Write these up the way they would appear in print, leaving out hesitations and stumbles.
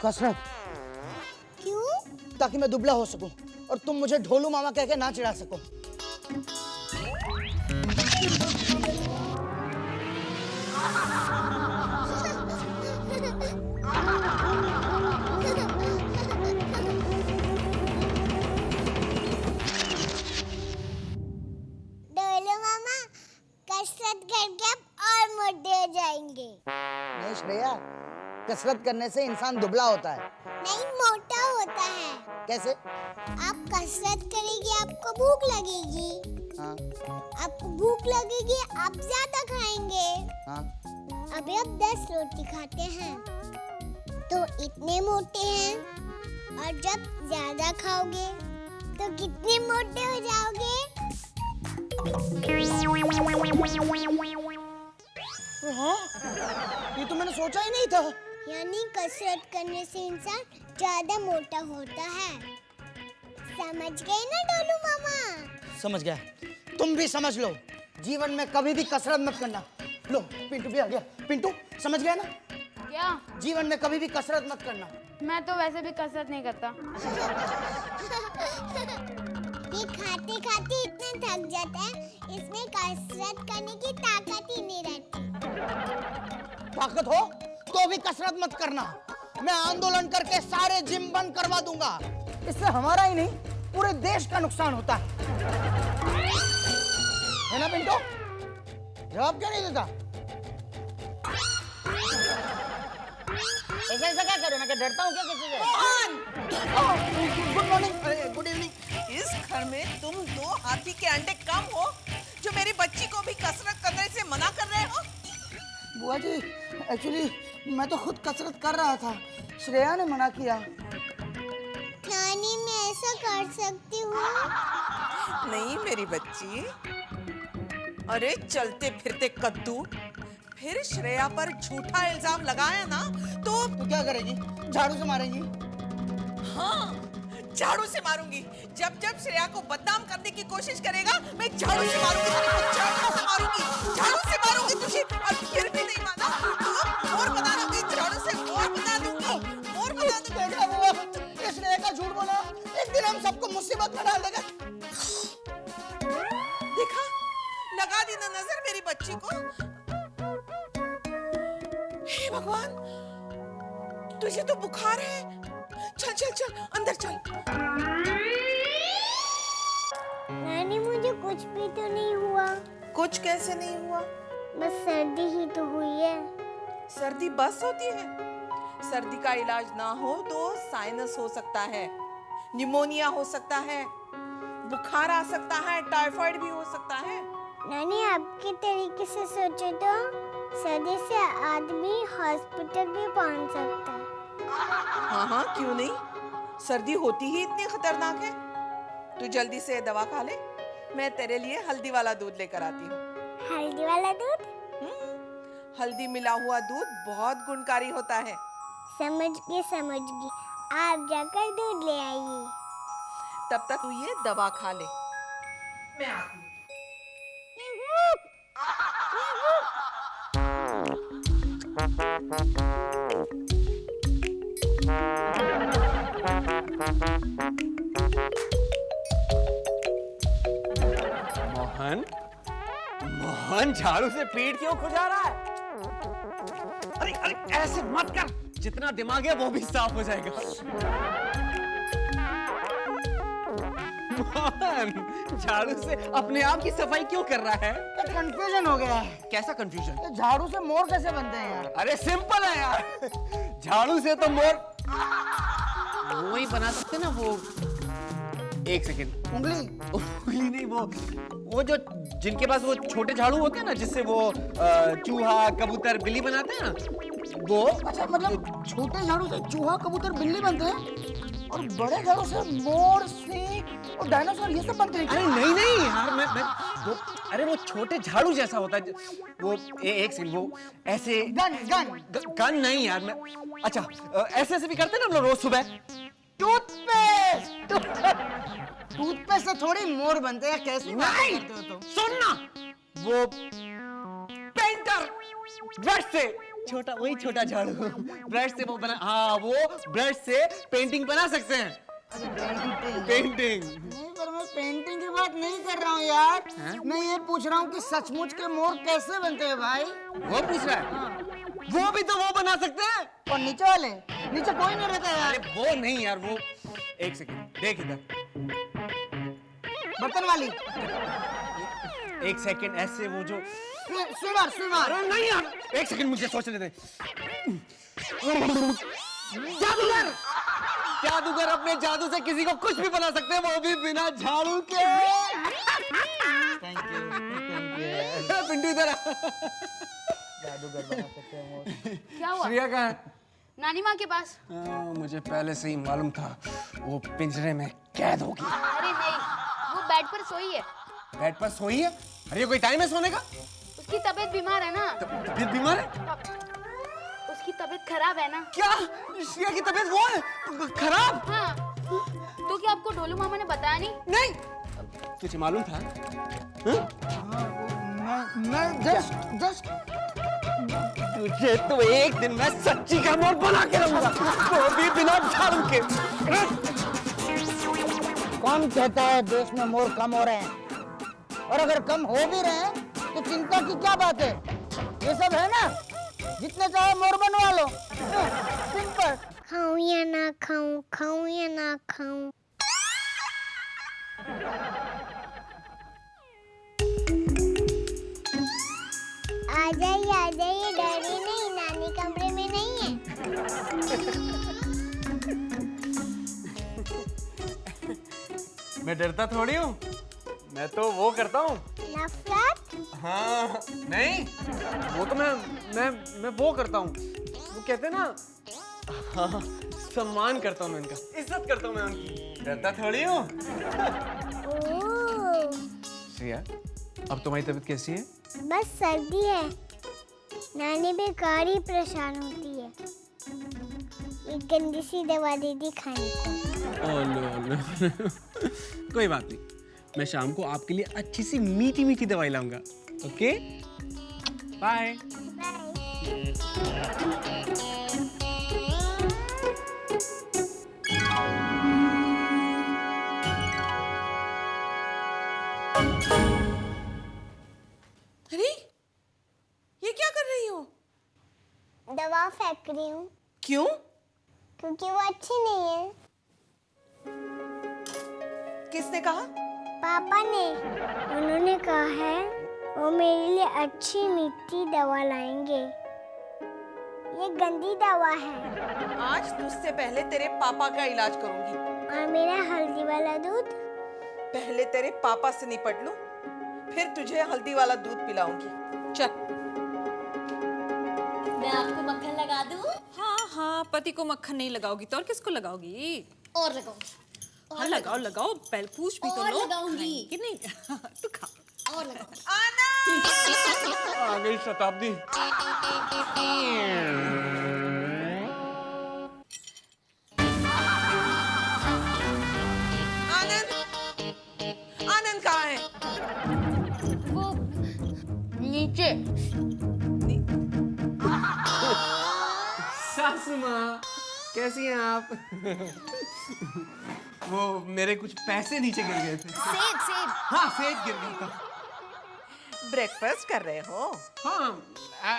कसरत। क्यों? ताकि मैं दुबला हो सकूं और तुम मुझे ढोलू मामा कह के ना चिढ़ा सको। ढोलू मामा, कसरत करके आप और मोटे हो जाएंगे। नहीं श्रेया, कसरत करने से इंसान दुबला होता है। नहीं, मोटा होता है। कैसे? आप कसरत करेंगे, आपको भूख लगेगी। हाँ आपको भूख लगेगी, आप ज्यादा खाएंगे। हाँ। अभी आप 10 रोटी खाते हैं तो इतने मोटे हैं, और जब ज्यादा खाओगे तो कितने मोटे हो जाओगे? हाँ, ये तो मैंने सोचा ही नहीं था। यानी कसरत करने से इंसान ज्यादा मोटा होता है। समझ गए ना ढोलू मामा? समझ गया। तुम भी समझ लो, जीवन में कभी भी कसरत मत करना। लो पिंटू भी आ गया। पिंटू समझ गया ना? क्या? जीवन में कभी भी कसरत मत करना। मैं तो वैसे भी कसरत नहीं करता। ये खाते खाते इतना थक जाता है, इसमें कसरत करने की ताकत ही नहीं रहती। ताकत हो तो भी कसरत मत करना। मैं आंदोलन करके सारे जिम बंद करवा दूंगा। इससे हमारा ही नहीं, पूरे देश का नुकसान होता है ना पिंटू? जवाब क्यों नहीं देता? ऐसा ऐसा क्या करूं? मैं क्या डरता हूँ क्या किसी से? Good morning, good evening. इस घर में तुम 2 हाथी के अंडे कम हो जो मेरी बच्ची को भी कसरत करने से मना कर रहे हो। बुआ जी, एक्चुअली मैं तो खुद कसरत कर रहा था, श्रेया ने मना किया। नानी, मैं ऐसा कर सकती हूँ? नहीं मेरी बच्ची। अरे चलते फिरते कद्दू, फिर श्रेया पर झूठा इल्जाम लगाया ना तो क्या करेगी? झाड़ू से मारेगी? हाँ, झाड़ू से मारूंगी। जब जब श्रेया को बदनाम करने की कोशिश करेगा, मैं झाड़ू से मारूंगी, झाड़ू से मारूंगी तुझे। और फिर भी नहीं माना तो और बना दूंगी, झाड़ू से और बना दूंगी, और बना दूंगी। देखा बुआ, ये श्रेया का झूठ बोला एक दिन हम सबको मुसीबत में डाल देगा। देखा, लगा दी ना नजर मेरी बच्ची को। हे भगवान, तुझे तो बुखार है। चल चल चल अंदर चल। नानी, मुझे कुछ भी तो नहीं हुआ। कुछ कैसे नहीं हुआ? बस सर्दी ही तो हुई है। सर्दी बस होती है? सर्दी का इलाज ना हो तो साइनस हो सकता है, निमोनिया हो सकता है, बुखार आ सकता है, टाइफाइड भी हो सकता है। नानी, आपके तरीके से सोचे तो सर्दी से आदमी हॉस्पिटल भी पहुंच सकता है। हाँ हाँ, क्यों नहीं? सर्दी होती ही इतनी खतरनाक है। तू जल्दी से दवा खा ले, मैं तेरे लिए हल्दी वाला दूध लेकर आती हूँ। हल्दी वाला दूध? हल्दी मिला हुआ दूध बहुत गुणकारी होता है। समझ गई। आप जाकर दूध ले आइए। तब तक तू ये दवा खा ले, मैं आती हूँ। मोहन, मोहन झाड़ू से पीठ क्यों खुजा रहा है? अरे अरे ऐसे मत कर, जितना दिमाग है वो भी साफ हो जाएगा। मोहन झाड़ू से अपने आप की सफाई क्यों कर रहा है? कंफ्यूजन हो गया है। कैसा कंफ्यूजन? ये झाड़ू से मोर कैसे बनते हैं यार? अरे सिंपल है यार, झाड़ू से तो मोर वो ही बना सकते ना। वो एक सेकेंड, उंगली नहीं, वो जो जिनके पास वो छोटे झाड़ू होते हैं ना, जिससे वो चूहा कबूतर बिल्ली बनाते हैं ना, वो। अच्छा, मतलब छोटे झाड़ू से चूहा कबूतर बिल्ली बनते हैं और बड़े झाड़ू से मोर, स्नेक और डायनासोर ये सब बनते हैं? अरे नहीं नहीं यार, मैं वो, अरे वो छोटे झाड़ू जैसा होता है वो। एक सेकंड, वो ऐसे गन नहीं यार, मैं अच्छा ऐसे ऐसे भी करते हैं ना हम लोग रोज सुबह। टूथपेस्ट से थोड़ी मोर बनते हैं। कैसे नहीं, करते हो तुम? सुन ना, वो पेंटर ब्रश से छोटा, वही छोटा झाड़ू। ब्रश से वो बना, हाँ वो ब्रश से पेंटिंग बना सकते हैं। पेंटिंग नहीं, पर मैं पेंटिंग की बात नहीं कर रहा हूँ यार। मैं ये पूछ रहा हूँ कि सचमुच के मोर कैसे बनते हैं भाई? वो पूछ रहा है? वो भी तो वो बना सकते हैं। और नीचे वाले? नीचे कोई नहीं रहता यार। अरे वो नहीं यार, वो एक सेकंड देख इधर, बर्तन वाली? एक सेकंड, ऐसे वो जो, स्विमर स्विमर। अरे नहीं यार, एक सेकंड मुझे सोचने दे। जादूगर। जादूगर अपने जादू से किसी को कुछ भी बना सकते हैं, वो भी बिना झाड़ू के। Thank you. पिंटू इधर आ। जादूगर बना सकते हैं मोर। क्या हुआ? श्रेया कहाँ है? नानी माँ के पास। मुझे पहले से ही मालूम था वो पिंजरे में कैद होगी। अरे नहीं, वो बेड पर सोई है। बेड पर सोई है? अरे ये कोई टाइम है सोने का? उसकी तबीयत बीमार है ना। तबीयत बीमार है? उसकी तबीयत खराब है ना। क्या श्रेया की तबीयत वो है खराब? हाँ, तो क्या आपको डोलू मामा ने बताया नहीं? नहीं, तुझे मालूम था? मैं जस्ट तुझे तो एक दिन मैं सच्ची का मोर बना के रहूंगा, वो भी बिना झाड़ू के। कौन कहता है देश में मोर कम हो रहे हैं? और अगर कम हो भी रहे हैं तो चिंता की क्या बात है? ये सब है ना, जितने चाहे मोर बनवा लो। सिंपल। खाऊं या ना खाऊं, खाऊं या ना खाऊं। आ जाइए, डरिए नहीं, नानी कमरे में नहीं है। मैं डरता थोड़ी हूँ, मैं तो वो करता हूँ। नफरत? हाँ नहीं, वो तो मैं वो करता हूँ, वो कहते हैं ना, हाँ, सम्मान करता हूँ मैं उनका, इज्जत करता हूँ मैं उनकी, डरता थोड़ी हूँ। ओह, श्रेया, अब तुम्हारी तबीयत कैसी है? बस सर्दी है। नानी बेकार परेशान होती है। एक गंदी सी दवा दे दी खाने को। ओह नो, कोई बात नहीं, मैं शाम को आपके लिए अच्छी सी मीठी मीठी दवाई लाऊंगा। Okay, bye. अरे ये क्या कर रही हो? दवा फेंक रही हूँ क्यों? क्योंकि वो अच्छी नहीं है। किसने कहा? पापा ने। उन्होंने कहा है वो मेरे लिए अच्छी मीठी दवा लाएंगे। ये गंदी दवा है। आज तुझसे पहले तेरे पापा का इलाज करूंगी। और मेरा हल्दी वाला दूध? पहले तेरे पापा से निपट लूं, फिर तुझे हल्दी वाला दूध पिलाऊंगी। चल। मैं आपको मक्खन लगा दूं? हाँ हाँ, पति को मक्खन नहीं लगाओगी तो और किसको लगाओगी? और लगाऊं। हाँ लगाओ लगाओ, पहले पूछ भी तो और लो। लगाऊंगी। कि नहीं? तू खा। और लगाऊं। आ गई शताब्दी। आनंद, आनंद कहाँ है? वो नीचे। सासू माँ, कैसी हैं आप? वो मेरे कुछ पैसे नीचे गिर गए थे। सेब सेब। हाँ, सेब गिर गया था। ब्रेकफास्ट कर रहे हो? हाँ,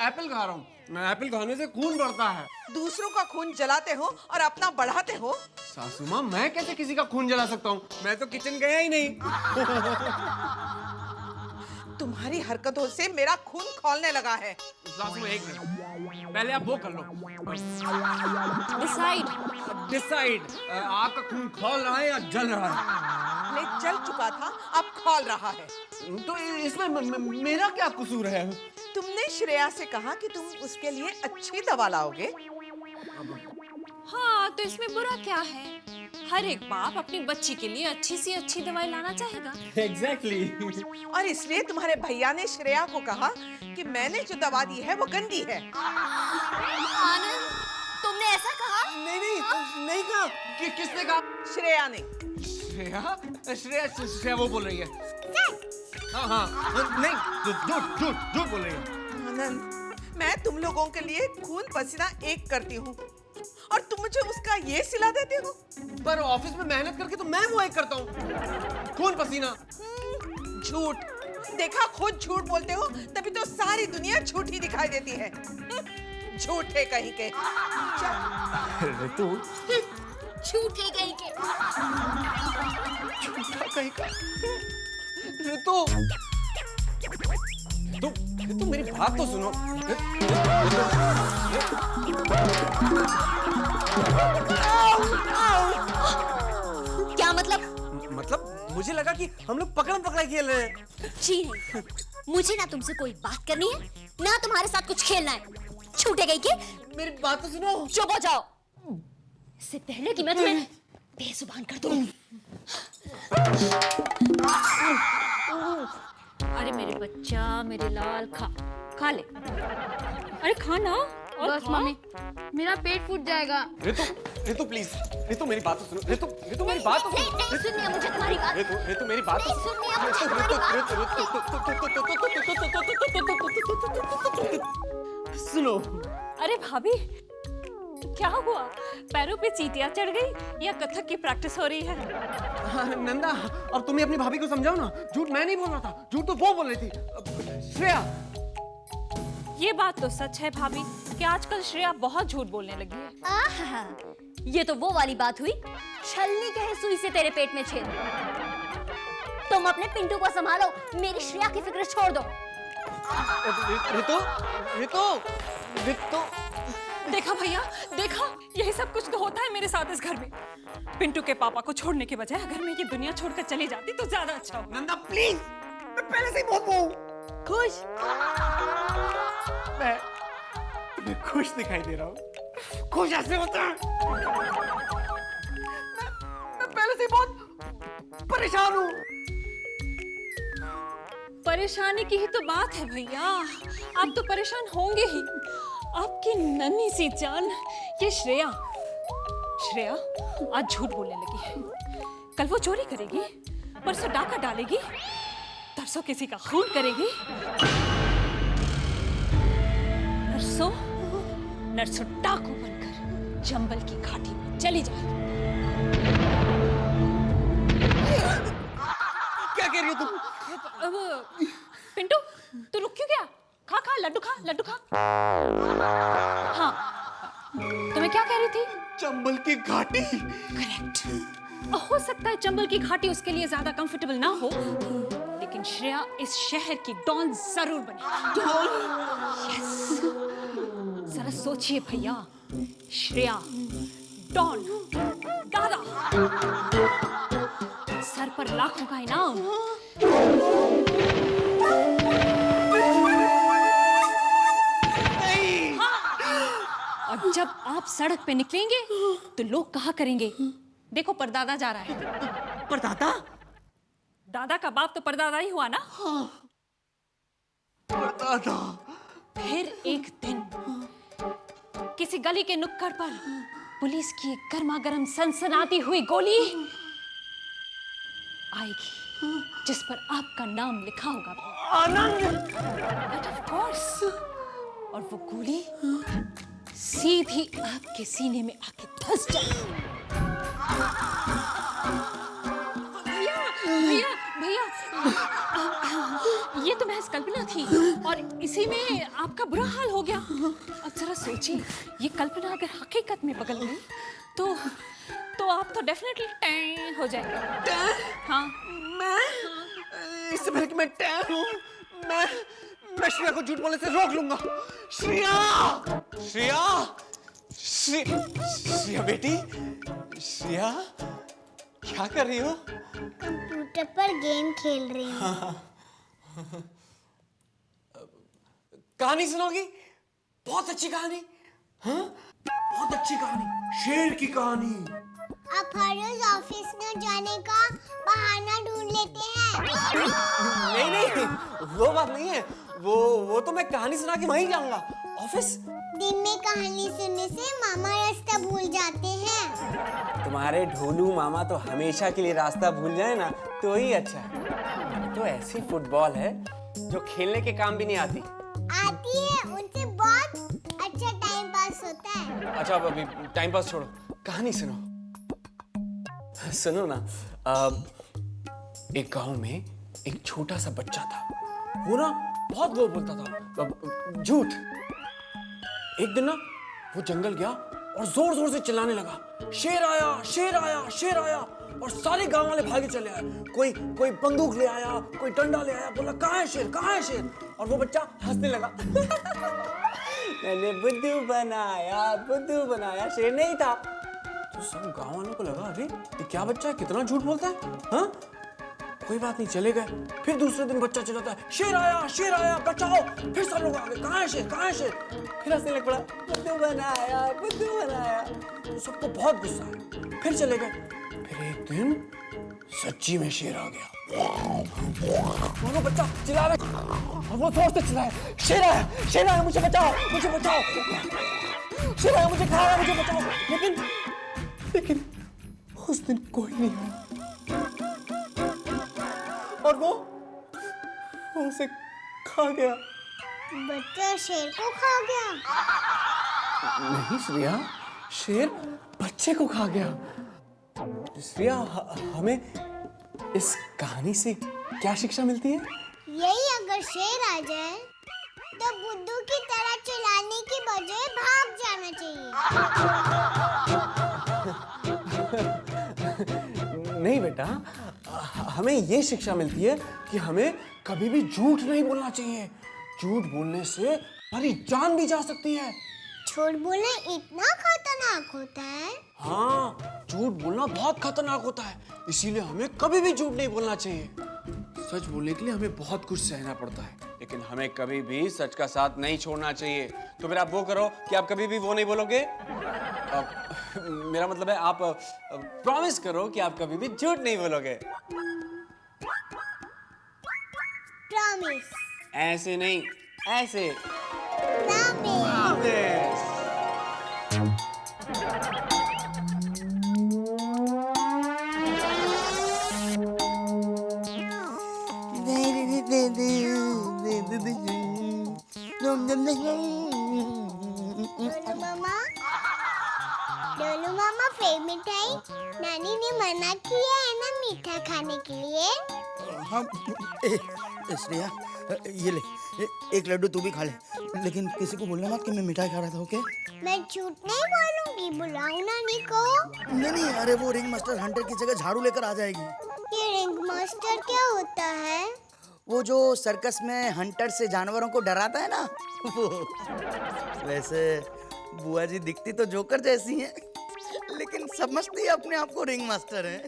एप्पल खा रहा हूँ। मैं एप्पल खाने से खून बढ़ता है। दूसरों का खून जलाते हो और अपना बढ़ाते हो। सासू माँ, मैं कैसे किसी का खून जला सकता हूँ? मैं तो किचन गया ही नहीं। तुम्हारी हरकतों से मेरा खून खौलने लगा है। सासू माँ, एक मिनट, पहले आप वो कर लो। डिसाइड, आपका खून खौल रहा है या जल रहा है? पहले जल चुका था, अब खौल रहा है। तो इसमें मेरा क्या कसूर है? तुमने श्रेया से कहा कि तुम उसके लिए अच्छी दवा लाओगे। हाँ, तो इसमें बुरा क्या है? हर एक बाप अपनी बच्ची के लिए अच्छी सी अच्छी दवाई लाना चाहेगा। एग्जैक्टली। और इसलिए तुम्हारे भैया ने श्रेया को कहा कि मैंने जो दवा दी है वो गंदी है। आनंद, तुमने ऐसा कहा? नहीं कहा। किसने कहा? श्रेया ने। श्रेया श्रेया वो बोल रही है। हाँ, नहीं, झूठ बोल रही है। आनंद, मैं तुम लोगों के लिए खून पसीना एक करती हूँ और तुम मुझे उसका ये सिला देते हो। पर ऑफिस में मेहनत करके तो मैं वो एक करता हूँ, खून पसीना। झूठ। देखा, खुद झूठ बोलते हो तभी तो सारी दुनिया झूठी दिखाई देती है। झूठे कहीं के। ऋतु, झूठे कहीं के। झूठा कहीं का। ऋतु, ऋतु मेरी बात तो सुनो। क्या मतलब? मतलब मुझे लगा कि हम लोग पकड़म पकड़ाई खेल रहे हैं। जी नहीं, मुझे ना तुमसे कोई बात करनी है ना तुम्हारे साथ कुछ खेलना है। छूटे गई के? मेरी बात तो सुनो। चुप हो जाओ, इससे पहले कि मैं तुम्हें बेजुबान कर दूं। अरे मेरे बच्चा, मेरे लाल, खा ले। अरे खा ना। और बस खा। मम्मी, मेरा पेट फूट जाएगा। ऋतु प्लीज, ऋतु मेरी बात तो सुनो। ऋतु मेरी बात तो सुनो। नहीं सुननी है मुझे तुम्हारी बात। ऋतु मेरी बात नहीं सुननी है मुझे तुम्हारी बात। सुनो। अरे भाभी, क्या हुआ? पैरों पे चींटियां चढ़ गई या कथक की प्रैक्टिस हो रही है? नंदा, अब तुम्हें अपनी भाभी को समझाओ ना। झूठ मैं नहीं बोल रहा था, झूठ तो वो बोल रही थी। श्रेया, ये बात तो सच है भाभी कि आजकल श्रेया बहुत झूठ बोलने लगी है। आहा, ये तो वो वाली बात हुई, छलनी कहे सुई से तेरे पेट में छेद। तुम अपने पिंटू को संभालो, मेरी श्रेया की फिक्र छोड़ दो। ऋतु। देखा भैया, देखा, यही सब कुछ तो होता है मेरे साथ इस घर में। पिंटू के पापा को छोड़ने के बजाय अगर मैं ये दुनिया छोड़कर चली जाती तो ज्यादा अच्छा होगा। नंदा प्लीज, मैं पहले से ही बहुत वो हूँ। खुश? मैं खुश दिखाई दे रहा हूँ। खुश ऐसे होता है। मैं पहले से ही बहुत परेशान हूँ। परेशानी की ही तो बात है भैया, आप तो परेशान होंगे ही। आपकी नन्ही सी जान ये श्रेया आज झूठ बोलने लगी है। कल वो चोरी करेगी, परसों डाका डालेगी, तरसों किसी का खून करेगी, नरसों डाकू बनकर जंगल की घाटी में चली जाएगी। क्या कह रही हो तुम? अब पिंटू, तू रुक क्यों गया? खा लड्डू खा। हाँ, तुम्हें क्या कह रही थी? चंबल की घाटी। करेक्ट। हो सकता है चंबल की घाटी उसके लिए ज्यादा कंफर्टेबल ना हो, लेकिन श्रेया इस शहर की डॉन जरूर बनेगी। यस। जरा सोचिए भैया, श्रेया डॉन, दादा, सर पर लाखों का इनाम। और जब आप सड़क पे निकलेंगे तो लोग कहा करेंगे, देखो परदादा जा रहा है। परदादा? दादा का बाप तो परदादा ही हुआ ना। परदादा। फिर एक दिन किसी गली के नुक्कड़ पर पुलिस की एक गर्मा गर्म सनसनाती हुई गोली आएगी जिस पर आपका नाम लिखा होगा। आनंद। But of course, और वो गोली सीधी आपके सीने में आके धंस जाएगी। भैया, ये तो महज कल्पना थी और इसी में आपका बुरा हाल हो गया। अब जरा सोचिए, ये कल्पना अगर हकीकत में बदल गई तो आप तो डेफिनेटली टैं हो जाएंगे। हाँ, इससे पहले कि मैं टैं हूँ, मैं श्रेया को झूठ बोलने से रोक लूंगा। श्रेया बेटी, श्रेया क्या कर रही हो? कंप्यूटर पर गेम खेल रही हूँ। कहानी सुनोगी? बहुत अच्छी कहानी। हाँ? बहुत अच्छी कहानी, शेर की कहानी। आप हर रोज ऑफिस न जाने का बहाना ढूंढ लेते हैं। नहीं, वो बात नहीं है। वो तो मैं कहानी सुना के वहीं जाऊंगा ऑफिस। दिन में कहानी सुनने से मामा रास्ता भूल जाते हैं। तुम्हारे ढोलू मामा तो हमेशा के लिए रास्ता भूल जाए ना तो ही अच्छा है। तो ऐसी फुटबॉल है जो खेलने के काम भी नहीं आती। आती है, उनसे बहुत अच्छा अब अभी टाइम पास छोड़ो, कहानी सुनो। सुनो ना, एक गांव में एक छोटा सा बच्चा था। वो ना बहुत वो बोलता था, झूठ। एक दिन ना वो जंगल गया और जोर जोर से चिल्लाने लगा, शेर आया, शेर आया, शेर आया। और सारे गांव वाले भागे चले आए। कोई बंदूक ले आया, कोई डंडा ले आया, बोला कहाँ है शेर, कहाँ है शेर। और वो बच्चा हंसने लगा। मैंने बुद्धू बनाया, शेर नहीं था। तो सब गांव वालों को लगा, अरे ये क्या बच्चा है, कितना झूठ बोलता है। हाँ, कोई बात नहीं, चले गए। फिर दूसरे दिन बच्चा चिल्लाता है, शेर आया, बचाओ। फिर सब लोग आ गए, कहाँ है शेर, कहाँ है शेर। फिर हंसने लग पड़ा, बुद्धू बनाया। तो सबको बहुत गुस्सा आया, फिर चले गए। फिर एक दिन सच्ची में शेर आ गया। और वो बच्चा चिल्ला रहा, और वो जोर से चिल्लाया, शेर आया, मुझे बचाओ, शेर आया, मुझे खाया, मुझे बचाओ। लेकिन उस दिन कोई नहीं आया। और वो उसे खा गया। बच्चा शेर को खा गया। नहीं श्रेया, शेर बच्चे को खा गया। श्रेया, हमें इस कहानी से क्या शिक्षा मिलती है? यही, अगर शेर आ जाए तो बुद्धू की तरह चिल्लाने की बजाय भाग जाना चाहिए। नहीं बेटा, हमें ये शिक्षा मिलती है कि हमें कभी भी झूठ नहीं बोलना चाहिए। झूठ बोलने से हमारी जान भी जा सकती है। झूठ बोलना इतना खतरनाक होता है? हाँ, झूठ बोलना बहुत खतरनाक होता है, इसीलिए हमें कभी भी झूठ नहीं बोलना चाहिए। सच बोलने के लिए हमें बहुत कुछ सहना पड़ता है, लेकिन हमें कभी भी सच का साथ नहीं छोड़ना चाहिए। तो फिर आप वो करो कि आप कभी भी वो नहीं बोलोगे। मेरा मतलब है, आप प्रॉमिस करो कि आप कभी भी झूठ नहीं बोलोगे। प्रॉमिस। ऐसे नहीं, ऐसे। प्रॉमिस। डोलू मामा फेर मिठाई नानी ने मना किया है ना मीठा खाने के लिए। हाँ श्रेया, ये ले, एक लड्डू तू भी खा ले, लेकिन किसी को बोलना मत कि मैं मिठाई खा रहा था, ओके? मैं झूठ नहीं बोलूंगी, बुलाऊं नानी को। नहीं, अरे वो रिंग मास्टर हंटर की जगह झाड़ू लेकर आ जाएगी। ये रिंग मास्टर क्या होता है? वो जो सर्कस में हंटर से जानवरों को डराता है ना, वो। वैसे बुआ जी दिखती तो जोकर जैसी हैं, लेकिन समझती अपने आप को रिंग मास्टर हैं।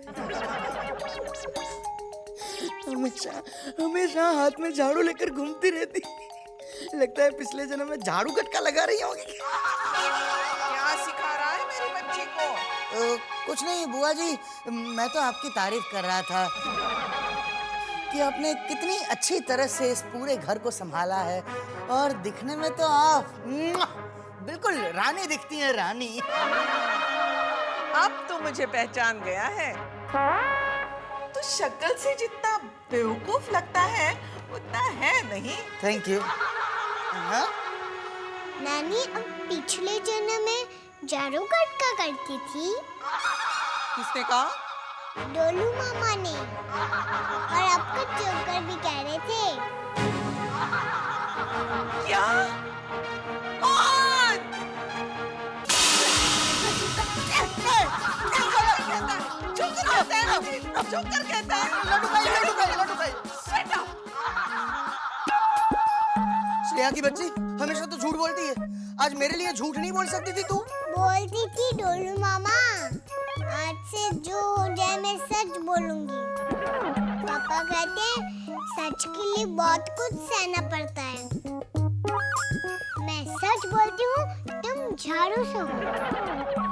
हमेशा हाथ में झाड़ू लेकर घूमती रहती। लगता है पिछले जन्म में झाड़ू कटका लगा रही होगी। क्या सिखा रहा है मेरी बच्ची को? कुछ नहीं बुआ जी, मैं तो आपकी तारीफ कर रहा था कि आपने कितनी अच्छी तरह से इस पूरे घर को संभाला है, और दिखने में तो आप बिल्कुल रानी दिखती हैं, रानी। अब तो मुझे पहचान गया है। तो शक्ल से जितना बेवकूफ लगता है उतना है नहीं। Thank you. हाँ? नानी, अब पिछले जन्म में झाड़ू कटका करती थी। किसने कहा? डोलू मामा ने। और आपका जोकर भी कह रहे थे। क्या? कौन? जोकर कहता है। लड्डू भाई। श्रेया की बच्ची हमेशा तो झूठ बोलती है, आज मेरे लिए झूठ नहीं बोल सकती थी तू? बोलती थी डोलू मामा, आज से जो हो जाए मैं सच बोलूंगी। पापा कहते हैं सच के लिए बहुत कुछ सहना पड़ता है। मैं सच बोलती हूँ, तुम झाड़ू से हो।